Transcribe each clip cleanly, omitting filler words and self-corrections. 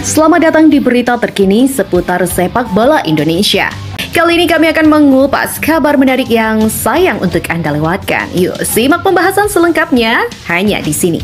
Selamat datang di berita terkini seputar sepak bola Indonesia. Kali ini kami akan mengupas kabar menarik yang sayang untuk Anda lewatkan. Yuk, simak pembahasan selengkapnya hanya di sini.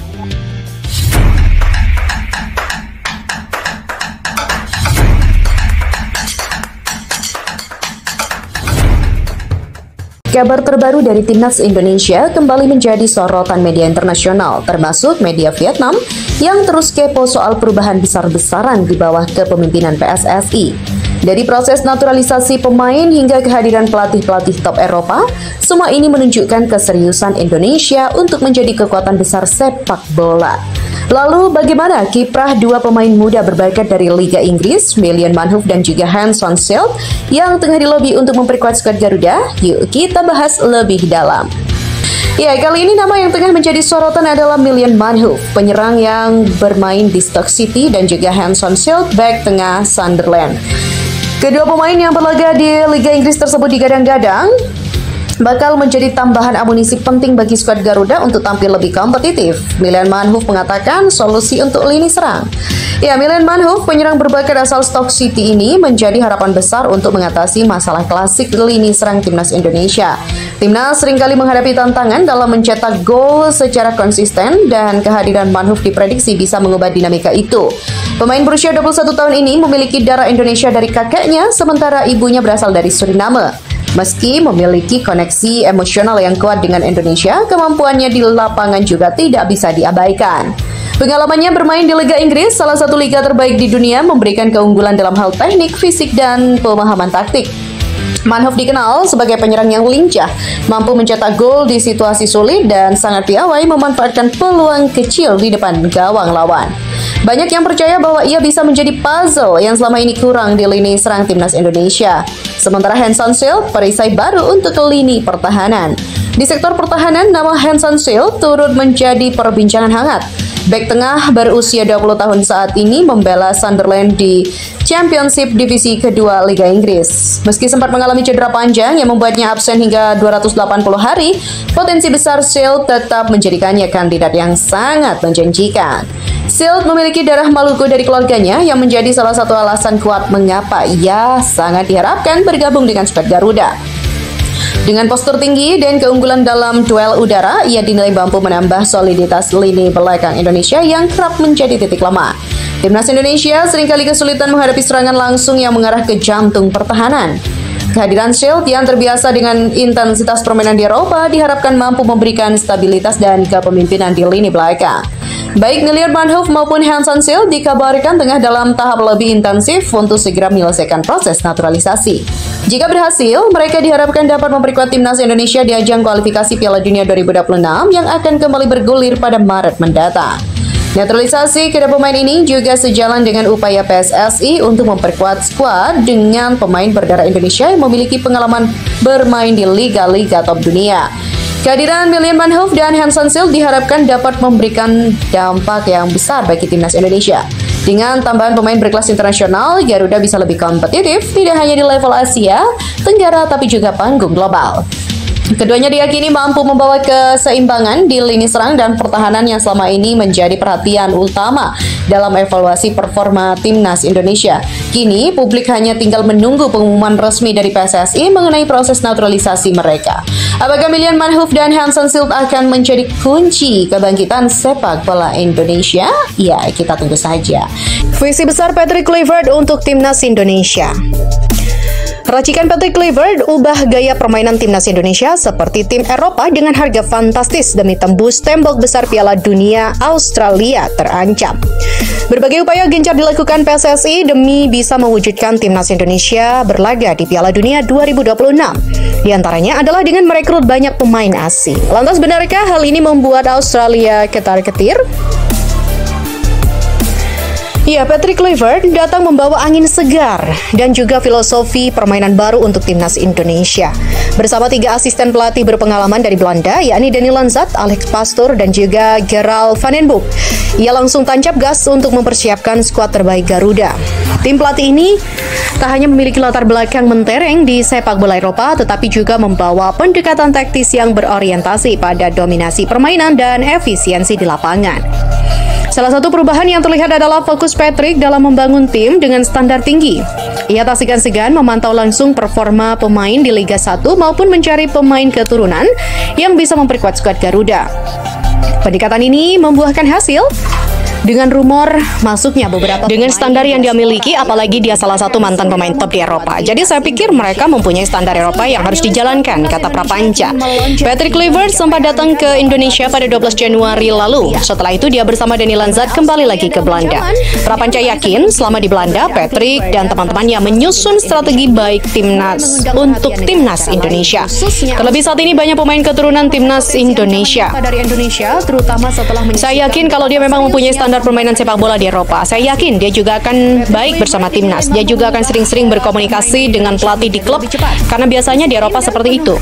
Kabar terbaru dari Timnas Indonesia kembali menjadi sorotan media internasional, termasuk media Vietnam yang terus kepo soal perubahan besar-besaran di bawah kepemimpinan PSSI. Dari proses naturalisasi pemain hingga kehadiran pelatih-pelatih top Eropa, semua ini menunjukkan keseriusan Indonesia untuk menjadi kekuatan besar sepak bola. Lalu bagaimana kiprah dua pemain muda berbakat dari Liga Inggris, Maitland Mansholt dan juga Hans van Zyl yang tengah dilobi untuk memperkuat skuad Garuda? Yuk kita bahas lebih dalam. Ya, kali ini nama yang tengah menjadi sorotan adalah Maitland Mansholt, penyerang yang bermain di Stoke City, dan juga Hans van Zyl, bek tengah Sunderland. Kedua pemain yang berlaga di Liga Inggris tersebut digadang-gadang bakal menjadi tambahan amunisi penting bagi skuad Garuda untuk tampil lebih kompetitif. Maitland Mansholt mengatakan solusi untuk lini serang. Ya, Maitland Mansholt, penyerang berbakat asal Stoke City ini menjadi harapan besar untuk mengatasi masalah klasik lini serang Timnas Indonesia. Timnas seringkali menghadapi tantangan dalam mencetak gol secara konsisten, dan kehadiran Mansholt diprediksi bisa mengubah dinamika itu. Pemain berusia 21 tahun ini memiliki darah Indonesia dari kakeknya, sementara ibunya berasal dari Suriname. Meski memiliki koneksi emosional yang kuat dengan Indonesia, kemampuannya di lapangan juga tidak bisa diabaikan. Pengalamannya bermain di Liga Inggris, salah satu liga terbaik di dunia, memberikan keunggulan dalam hal teknik, fisik, dan pemahaman taktik. Mansholt dikenal sebagai penyerang yang lincah, mampu mencetak gol di situasi sulit, dan sangat piawai memanfaatkan peluang kecil di depan gawang lawan. Banyak yang percaya bahwa ia bisa menjadi puzzle yang selama ini kurang di lini serang Timnas Indonesia. Sementara Hans van Zyl, perisai baru untuk lini pertahanan. Di sektor pertahanan, nama Hans van Zyl turut menjadi perbincangan hangat. Bek tengah berusia 20 tahun saat ini membela Sunderland di Championship Divisi Kedua Liga Inggris. Meski sempat mengalami cedera panjang yang membuatnya absen hingga 280 hari, potensi besar Zyl tetap menjadikannya kandidat yang sangat menjanjikan. Zyl memiliki darah Maluku dari keluarganya yang menjadi salah satu alasan kuat mengapa ia sangat diharapkan bergabung dengan skuad Garuda. Dengan postur tinggi dan keunggulan dalam duel udara, ia dinilai mampu menambah soliditas lini belakang Indonesia yang kerap menjadi titik lemah. Timnas Indonesia seringkali kesulitan menghadapi serangan langsung yang mengarah ke jantung pertahanan. Kehadiran Zyl yang terbiasa dengan intensitas permainan di Eropa diharapkan mampu memberikan stabilitas dan kepemimpinan di lini belakang. Baik Maitland Mansholt maupun Hans van Zyl dikabarkan tengah dalam tahap lebih intensif untuk segera menyelesaikan proses naturalisasi. Jika berhasil, mereka diharapkan dapat memperkuat Timnas Indonesia di ajang kualifikasi Piala Dunia 2026 yang akan kembali bergulir pada Maret mendatang. Naturalisasi kedua pemain ini juga sejalan dengan upaya PSSI untuk memperkuat skuad dengan pemain berdarah Indonesia yang memiliki pengalaman bermain di liga-liga top dunia. Kehadiran Maitland Mansholt dan Hans van Zyl diharapkan dapat memberikan dampak yang besar bagi Timnas Indonesia. Dengan tambahan pemain berkelas internasional, Garuda bisa lebih kompetitif tidak hanya di level Asia Tenggara tapi juga panggung global. Keduanya diyakini mampu membawa keseimbangan di lini serang dan pertahanan yang selama ini menjadi perhatian utama dalam evaluasi performa Timnas Indonesia. Kini, publik hanya tinggal menunggu pengumuman resmi dari PSSI mengenai proses naturalisasi mereka. Apakah Maitland Mansholt dan Hans van Zyl akan menjadi kunci kebangkitan sepak bola Indonesia? Ya, kita tunggu saja. Visi besar Patrick Kluivert untuk Timnas Indonesia. Racikan Patrick Kluivert ubah gaya permainan Timnas Indonesia seperti tim Eropa dengan harga fantastis demi tembus tembok besar Piala Dunia Australia terancam. Berbagai upaya gencar dilakukan PSSI demi bisa mewujudkan Timnas Indonesia berlaga di Piala Dunia 2026. Di antaranya adalah dengan merekrut banyak pemain asing. Lantas benarkah hal ini membuat Australia ketar-ketir? Ya, Patrick Kluivert datang membawa angin segar dan juga filosofi permainan baru untuk Timnas Indonesia. Bersama 3 asisten pelatih berpengalaman dari Belanda, yakni Danny Lanzat, Alex Pastoor, dan juga Gerald van den Boeck, ia langsung tancap gas untuk mempersiapkan skuad terbaik Garuda. Tim pelatih ini tak hanya memiliki latar belakang mentereng di sepak bola Eropa, tetapi juga membawa pendekatan taktis yang berorientasi pada dominasi permainan dan efisiensi di lapangan. Salah satu perubahan yang terlihat adalah fokus Patrick dalam membangun tim dengan standar tinggi. Ia tak segan-segan memantau langsung performa pemain di Liga 1 maupun mencari pemain keturunan yang bisa memperkuat skuad Garuda. Pendekatan ini membuahkan hasil dengan rumor masuknya beberapa dengan standar yang dia miliki, apalagi dia salah satu mantan pemain top di Eropa. Jadi saya pikir mereka mempunyai standar Eropa yang harus dijalankan, kata Prapanca. Patrick Kluivert sempat datang ke Indonesia pada 12 Januari lalu. Setelah itu dia bersama Danny Lanzat kembali lagi ke Belanda. Prapanca yakin selama di Belanda, Patrick dan teman-temannya menyusun strategi baik timnas untuk timnas Indonesia. Terlebih saat ini banyak pemain keturunan timnas Indonesia. Saya yakin kalau dia memang mempunyai standar permainan sepak bola di Eropa. Saya yakin dia juga akan baik bersama timnas. Dia juga akan sering-sering berkomunikasi dengan pelatih di klub, karena biasanya di Eropa seperti itu.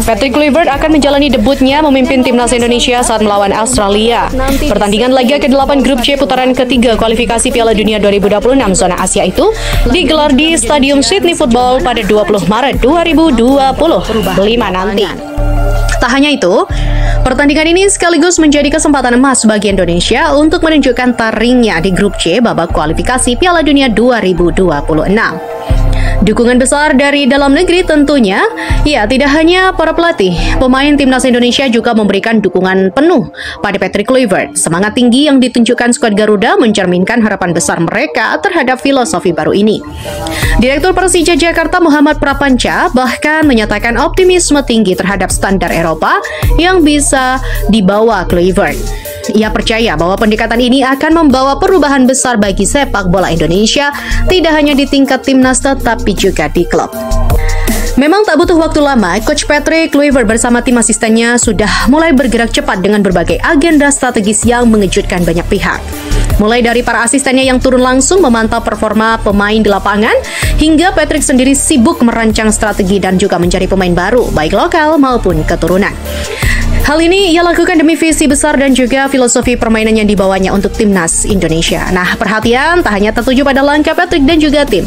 Patrick Kluivert akan menjalani debutnya memimpin timnas Indonesia saat melawan Australia. Pertandingan laga ke-8 Grup C putaran ketiga kualifikasi Piala Dunia 2026 zona Asia itu digelar di Stadium Sydney Football pada 20 Maret 2025 nanti. Tak hanya itu, pertandingan ini sekaligus menjadi kesempatan emas bagi Indonesia untuk menunjukkan taringnya di Grup C babak kualifikasi Piala Dunia 2026. Dukungan besar dari dalam negeri tentunya, ya tidak hanya para pelatih, pemain timnas Indonesia juga memberikan dukungan penuh pada Patrick Kluivert. Semangat tinggi yang ditunjukkan skuad Garuda mencerminkan harapan besar mereka terhadap filosofi baru ini. Direktur Persija Jakarta Muhammad Prapanca bahkan menyatakan optimisme tinggi terhadap standar Eropa yang bisa dibawa Kluivert. Ia percaya bahwa pendekatan ini akan membawa perubahan besar bagi sepak bola Indonesia, tidak hanya di tingkat timnas tetapi juga di klub. Memang tak butuh waktu lama, Coach Patrick Kluivert bersama tim asistennya sudah mulai bergerak cepat dengan berbagai agenda strategis yang mengejutkan banyak pihak. Mulai dari para asistennya yang turun langsung memantau performa pemain di lapangan, hingga Patrick sendiri sibuk merancang strategi dan juga mencari pemain baru, baik lokal maupun keturunan. Hal ini ia lakukan demi visi besar dan juga filosofi permainan yang dibawanya untuk timnas Indonesia. Nah, perhatian tak hanya tertuju pada langkah Patrick dan juga tim.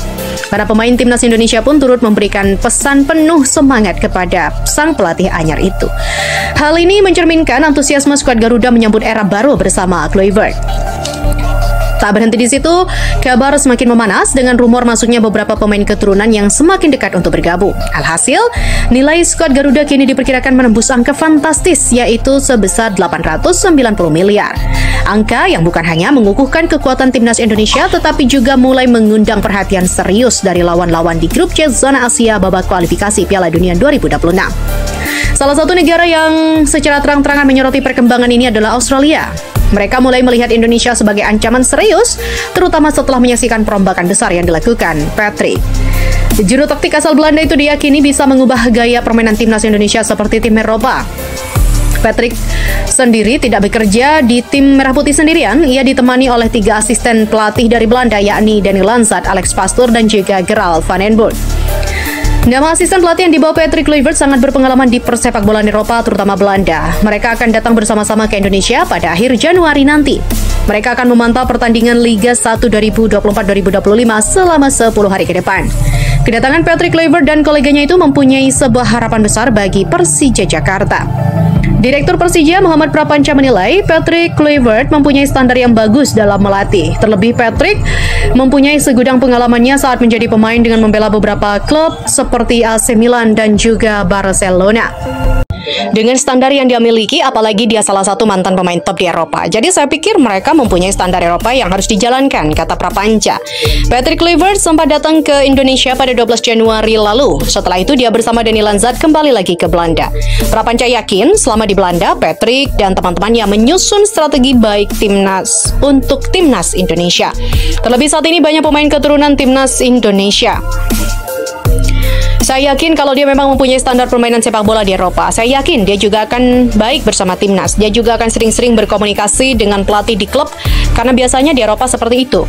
Para pemain timnas Indonesia pun turut memberikan pesan penuh semangat kepada sang pelatih anyar itu. Hal ini mencerminkan antusiasme skuad Garuda menyambut era baru bersama Kluivert. Tak berhenti di situ, kabar semakin memanas dengan rumor masuknya beberapa pemain keturunan yang semakin dekat untuk bergabung. Alhasil, nilai skuad Garuda kini diperkirakan menembus angka fantastis, yaitu sebesar 890 miliar. Angka yang bukan hanya mengukuhkan kekuatan timnas Indonesia, tetapi juga mulai mengundang perhatian serius dari lawan-lawan di Grup C zona Asia babak kualifikasi Piala Dunia 2026. Salah satu negara yang secara terang-terangan menyoroti perkembangan ini adalah Australia. Mereka mulai melihat Indonesia sebagai ancaman serius, terutama setelah menyaksikan perombakan besar yang dilakukan Patrick. Juru taktik asal Belanda itu diyakini bisa mengubah gaya permainan timnas Indonesia seperti tim Eropa. Patrick sendiri tidak bekerja di tim Merah Putih sendirian. Ia ditemani oleh 3 asisten pelatih dari Belanda, yakni Danny Lanzat, Alex Pastoor, dan juga Gerald van den Boer. Nama asisten pelatih yang dibawa Patrick Kluivert sangat berpengalaman di persepak bolaan Eropa, terutama Belanda. Mereka akan datang bersama-sama ke Indonesia pada akhir Januari nanti. Mereka akan memantau pertandingan Liga 1 2024-2025 selama 10 hari ke depan. Kedatangan Patrick Kluivert dan koleganya itu mempunyai sebuah harapan besar bagi Persija Jakarta. Direktur Persija Muhammad Prapanca menilai Patrick Kluivert mempunyai standar yang bagus dalam melatih. Terlebih Patrick mempunyai segudang pengalamannya saat menjadi pemain dengan membela beberapa klub seperti AC Milan dan juga Barcelona. Dengan standar yang dia miliki, apalagi dia salah satu mantan pemain top di Eropa. Jadi saya pikir mereka mempunyai standar Eropa yang harus dijalankan, kata Prapanca. Patrick Kluivert sempat datang ke Indonesia pada 12 Januari lalu. Setelah itu dia bersama Danny Lanzat kembali lagi ke Belanda. Prapanca yakin selama di Belanda, Patrick dan teman-temannya menyusun strategi baik timnas untuk timnas Indonesia. Terlebih saat ini banyak pemain keturunan timnas Indonesia. Saya yakin kalau dia memang mempunyai standar permainan sepak bola di Eropa. Saya yakin dia juga akan baik bersama timnas. Dia juga akan sering-sering berkomunikasi dengan pelatih di klub, karena biasanya di Eropa seperti itu.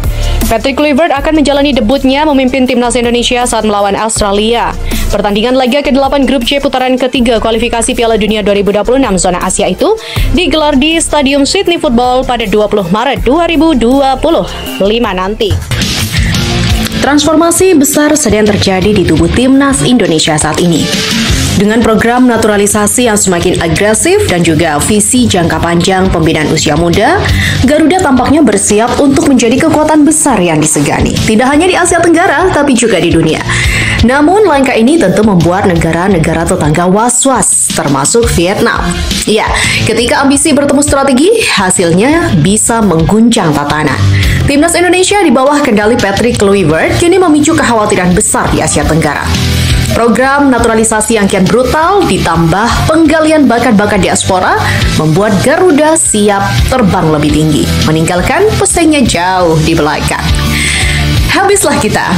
Patrick Kluivert akan menjalani debutnya memimpin timnas Indonesia saat melawan Australia. Pertandingan laga ke-8 Grup C putaran ketiga kualifikasi Piala Dunia 2026 zona Asia itu digelar di Stadium Sydney Football pada 20 Maret 2025 nanti. Transformasi besar sedang terjadi di tubuh Timnas Indonesia saat ini. Dengan program naturalisasi yang semakin agresif dan juga visi jangka panjang pembinaan usia muda, Garuda tampaknya bersiap untuk menjadi kekuatan besar yang disegani. Tidak hanya di Asia Tenggara, tapi juga di dunia. Namun, langkah ini tentu membuat negara-negara tetangga was-was, termasuk Vietnam. Ya, ketika ambisi bertemu strategi, hasilnya bisa mengguncang tatanan. Timnas Indonesia di bawah kendali Patrick Kluivert kini memicu kekhawatiran besar di Asia Tenggara. Program naturalisasi yang kian brutal ditambah penggalian bakat-bakat diaspora membuat Garuda siap terbang lebih tinggi, meninggalkan pesaingnya jauh di belakang. Habislah kita.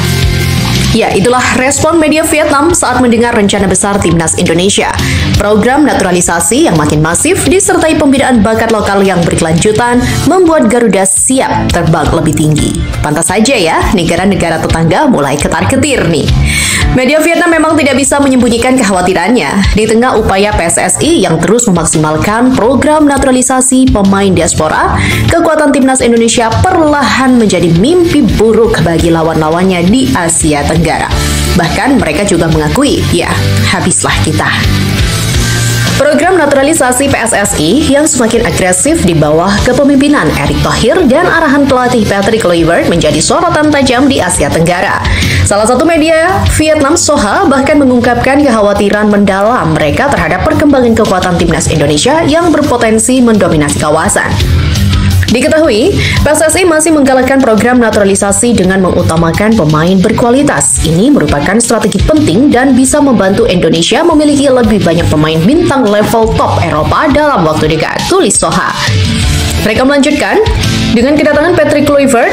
Ya, itulah respon media Vietnam saat mendengar rencana besar Timnas Indonesia. Program naturalisasi yang makin masif disertai pembinaan bakat lokal yang berkelanjutan membuat Garuda siap terbang lebih tinggi. Pantas saja ya, negara-negara tetangga mulai ketar-ketir nih. Media Vietnam memang tidak bisa menyembunyikan kekhawatirannya di tengah upaya PSSI yang terus memaksimalkan program naturalisasi pemain diaspora. Kekuatan Timnas Indonesia perlahan menjadi mimpi buruk bagi lawan-lawannya di Asia Tenggara. Bahkan mereka juga mengakui, ya, habislah kita. Program naturalisasi PSSI yang semakin agresif di bawah kepemimpinan Erick Thohir dan arahan pelatih Patrick Kluivert menjadi sorotan tajam di Asia Tenggara. Salah satu media Vietnam Soha bahkan mengungkapkan kekhawatiran mendalam mereka terhadap perkembangan kekuatan Timnas Indonesia yang berpotensi mendominasi kawasan. Diketahui, PSSI masih menggalakkan program naturalisasi dengan mengutamakan pemain berkualitas. Ini merupakan strategi penting dan bisa membantu Indonesia memiliki lebih banyak pemain bintang level top Eropa dalam waktu dekat, tulis Soha. Mereka melanjutkan, dengan kedatangan Patrick Kluivert,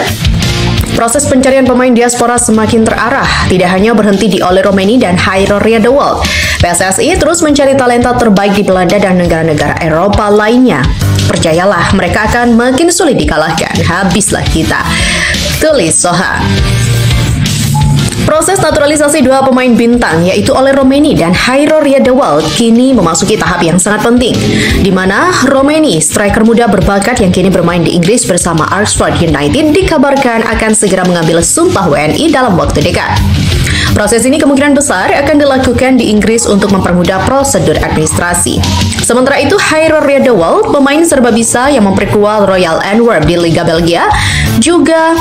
proses pencarian pemain diaspora semakin terarah, tidak hanya berhenti di Ole Roemeny dan Hairo Riedewald. PSSI terus mencari talenta terbaik di Belanda dan negara-negara Eropa lainnya. Percayalah, mereka akan makin sulit dikalahkan. Habislah kita, tulis Soha. Proses naturalisasi dua pemain bintang, yaitu Ole Roemeny dan Hairo Riedewald, kini memasuki tahap yang sangat penting, di mana Roemeny, striker muda berbakat yang kini bermain di Inggris bersama Oxford United, dikabarkan akan segera mengambil sumpah WNI dalam waktu dekat. Proses ini kemungkinan besar akan dilakukan di Inggris untuk mempermudah prosedur administrasi. Sementara itu, Hairo Riedewald, pemain serba bisa yang memperkuat Royal Antwerp di Liga Belgia, juga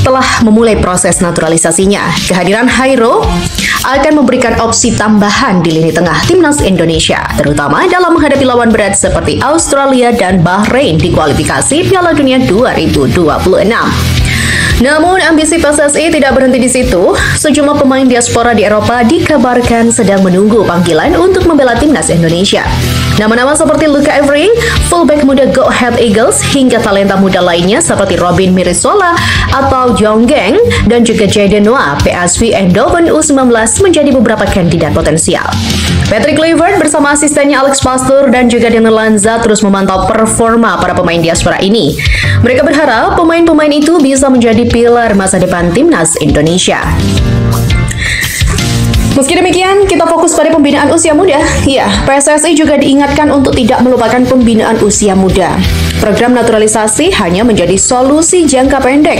telah memulai proses naturalisasinya. Kehadiran Hairo akan memberikan opsi tambahan di lini tengah Timnas Indonesia, terutama dalam menghadapi lawan berat seperti Australia dan Bahrain di kualifikasi Piala Dunia 2026. Namun, ambisi PSSI tidak berhenti di situ. Sejumlah pemain diaspora di Eropa dikabarkan sedang menunggu panggilan untuk membela Timnas Indonesia. Nama-nama seperti Luca Avery, fullback muda Go Ahead Eagles, hingga talenta muda lainnya seperti Robin Mirisola atau Jong Geng, dan juga Jayden Noah, PSV Eindhoven U19 menjadi beberapa kandidat potensial. Patrick Kluivert bersama asistennya Alex Pastoor dan juga Daniel Lanza terus memantau performa para pemain diaspora ini. Mereka berharap pemain-pemain itu bisa menjadi pilar masa depan Timnas Indonesia. Meski demikian, kita fokus pada pembinaan usia muda. Ya, PSSI juga diingatkan untuk tidak melupakan pembinaan usia muda. Program naturalisasi hanya menjadi solusi jangka pendek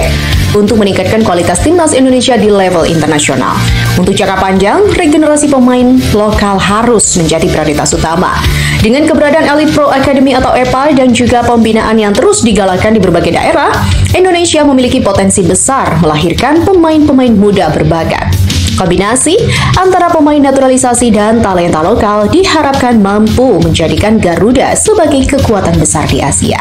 untuk meningkatkan kualitas Timnas Indonesia di level internasional. Untuk jangka panjang, regenerasi pemain lokal harus menjadi prioritas utama. Dengan keberadaan Elite Pro Academy atau EPA dan juga pembinaan yang terus digalakkan di berbagai daerah, Indonesia memiliki potensi besar melahirkan pemain-pemain muda berbakat. Kombinasi antara pemain naturalisasi dan talenta lokal diharapkan mampu menjadikan Garuda sebagai kekuatan besar di Asia.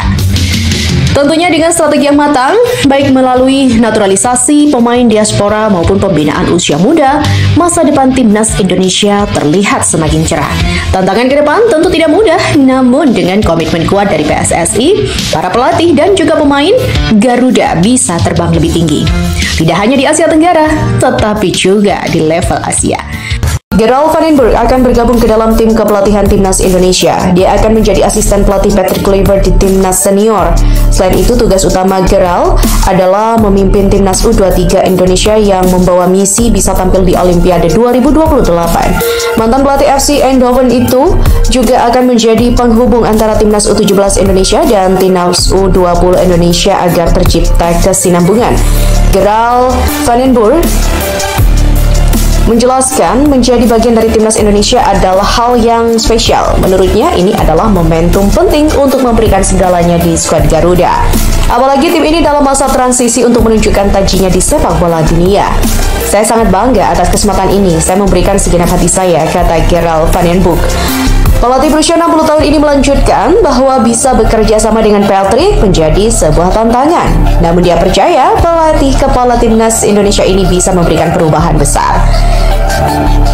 Tentunya dengan strategi yang matang, baik melalui naturalisasi pemain diaspora maupun pembinaan usia muda, masa depan Timnas Indonesia terlihat semakin cerah. Tantangan ke depan tentu tidak mudah, namun dengan komitmen kuat dari PSSI, para pelatih dan juga pemain, Garuda bisa terbang lebih tinggi. Tidak hanya di Asia Tenggara, tetapi juga di level Asia. Gerald Van den Berg akan bergabung ke dalam tim kepelatihan Timnas Indonesia. Dia akan menjadi asisten pelatih Patrick Kluivert di Timnas Senior. Selain itu, tugas utama Gerald adalah memimpin Timnas U23 Indonesia yang membawa misi bisa tampil di Olimpiade 2028. Mantan pelatih FC Eindhoven itu juga akan menjadi penghubung antara Timnas U17 Indonesia dan Timnas U20 Indonesia agar tercipta kesinambungan. Gerald Van den Berg menjelaskan menjadi bagian dari Timnas Indonesia adalah hal yang spesial. Menurutnya ini adalah momentum penting untuk memberikan segalanya di skuad Garuda. Apalagi tim ini dalam masa transisi untuk menunjukkan tajinya di sepak bola dunia. Saya sangat bangga atas kesempatan ini. Saya memberikan segenap hati saya, kata Gerald Van den Berg. Pelatih berusia 60 tahun ini melanjutkan bahwa bisa bekerja sama dengan Patrick menjadi sebuah tantangan. Namun dia percaya pelatih kepala Timnas Indonesia ini bisa memberikan perubahan besar.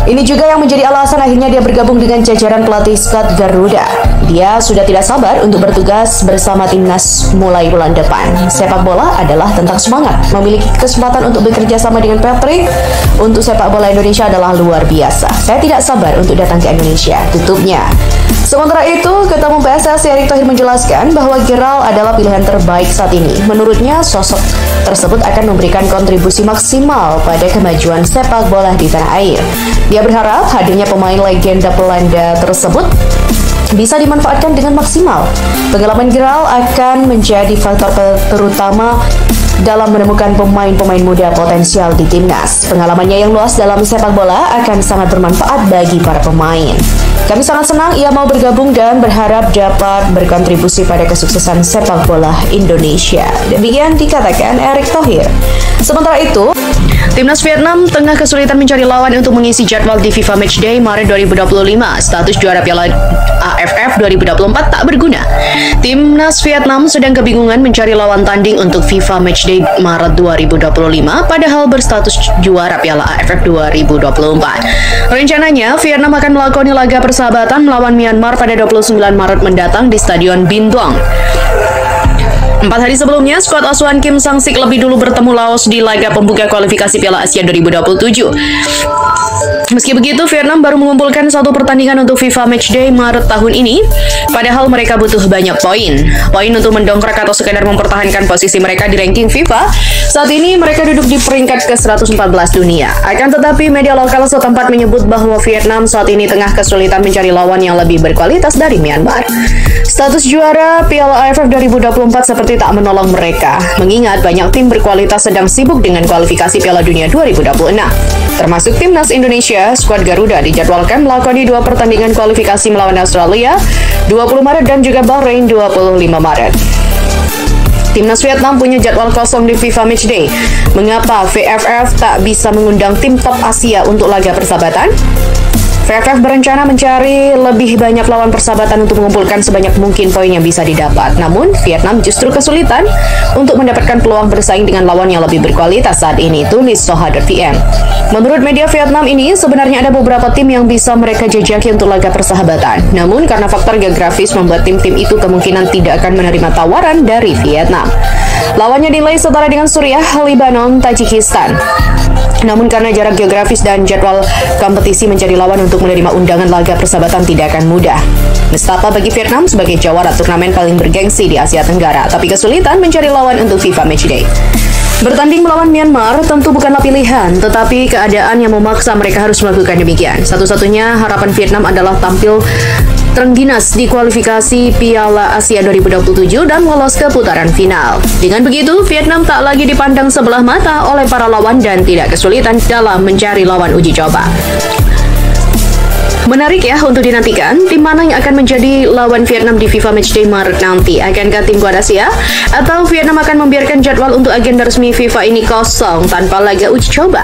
Ini juga yang menjadi alasan akhirnya dia bergabung dengan jajaran pelatih skuad Garuda. Dia sudah tidak sabar untuk bertugas bersama Timnas mulai bulan depan. Sepak bola adalah tentang semangat. Memiliki kesempatan untuk bekerja sama dengan Patrick untuk sepak bola Indonesia adalah luar biasa. Saya tidak sabar untuk datang ke Indonesia, tutupnya. Sementara itu, Ketua Umum PSSI Erick Thohir menjelaskan bahwa Gerald adalah pilihan terbaik saat ini. Menurutnya, sosok tersebut akan memberikan kontribusi maksimal pada kemajuan sepak bola di tanah air. Dia berharap hadirnya pemain legenda Belanda tersebut bisa dimanfaatkan dengan maksimal. Pengalaman Gerald akan menjadi faktor terutama dalam menemukan pemain-pemain muda potensial di timnas. Pengalamannya yang luas dalam sepak bola akan sangat bermanfaat bagi para pemain. Kami sangat senang ia mau bergabung dan berharap dapat berkontribusi pada kesuksesan sepak bola Indonesia. Demikian dikatakan Erick Thohir. Sementara itu, Timnas Vietnam tengah kesulitan mencari lawan untuk mengisi jadwal di FIFA Matchday Maret 2025. Status juara Piala AFF 2024 tak berguna. Timnas Vietnam sedang kebingungan mencari lawan tanding untuk FIFA Matchday Maret 2025, padahal berstatus juara Piala AFF 2024. Rencananya, Vietnam akan melakoni laga persahabatan melawan Myanmar pada 29 Maret mendatang di Stadion Binh Duong. 4 hari sebelumnya, skuad asuhan Kim Sang-sik lebih dulu bertemu Laos di laga pembuka kualifikasi Piala Asia 2027. Meski begitu, Vietnam baru mengumpulkan satu pertandingan untuk FIFA Matchday Maret tahun ini, padahal mereka butuh banyak poin. Poin untuk mendongkrak atau sekadar mempertahankan posisi mereka di ranking FIFA. Saat ini mereka duduk di peringkat ke-114 dunia. Akan tetapi, media lokal setempat menyebut bahwa Vietnam saat ini tengah kesulitan mencari lawan yang lebih berkualitas dari Myanmar. Status juara Piala AFF 2024 seperti tak menolong mereka, mengingat banyak tim berkualitas sedang sibuk dengan kualifikasi Piala Dunia 2026. Termasuk Timnas Indonesia, skuad Garuda dijadwalkan melakoni 2 pertandingan kualifikasi melawan Australia 20 Maret dan juga Bahrain 25 Maret. Timnas Vietnam punya jadwal kosong di FIFA Matchday. Mengapa VFF tak bisa mengundang tim top Asia untuk laga persahabatan? VFF berencana mencari lebih banyak lawan persahabatan untuk mengumpulkan sebanyak mungkin poin yang bisa didapat. Namun, Vietnam justru kesulitan untuk mendapatkan peluang bersaing dengan lawan yang lebih berkualitas saat ini, tulis Soha.vn. Menurut media Vietnam ini, sebenarnya ada beberapa tim yang bisa mereka jajaki untuk laga persahabatan. Namun, karena faktor geografis membuat tim-tim itu kemungkinan tidak akan menerima tawaran dari Vietnam. Lawannya dinilai setara dengan Suriah, Lebanon, Tajikistan. Namun karena jarak geografis dan jadwal kompetisi menjadi lawan untuk menerima undangan laga persahabatan tidak akan mudah. Nestapa bagi Vietnam sebagai jawara turnamen paling bergengsi di Asia Tenggara, tapi kesulitan mencari lawan untuk FIFA Matchday. Bertanding melawan Myanmar tentu bukanlah pilihan, tetapi keadaan yang memaksa mereka harus melakukan demikian. Satu-satunya harapan Vietnam adalah tampil terengginas di kualifikasi Piala Asia 2027 dan lolos ke putaran final. Dengan begitu, Vietnam tak lagi dipandang sebelah mata oleh para lawan dan tidak kesulitan dalam mencari lawan uji coba. Menarik ya untuk dinantikan, tim mana yang akan menjadi lawan Vietnam di FIFA Matchday Maret nanti? Akankah tim kuat Asia? Atau Vietnam akan membiarkan jadwal untuk agenda resmi FIFA ini kosong tanpa laga uji coba?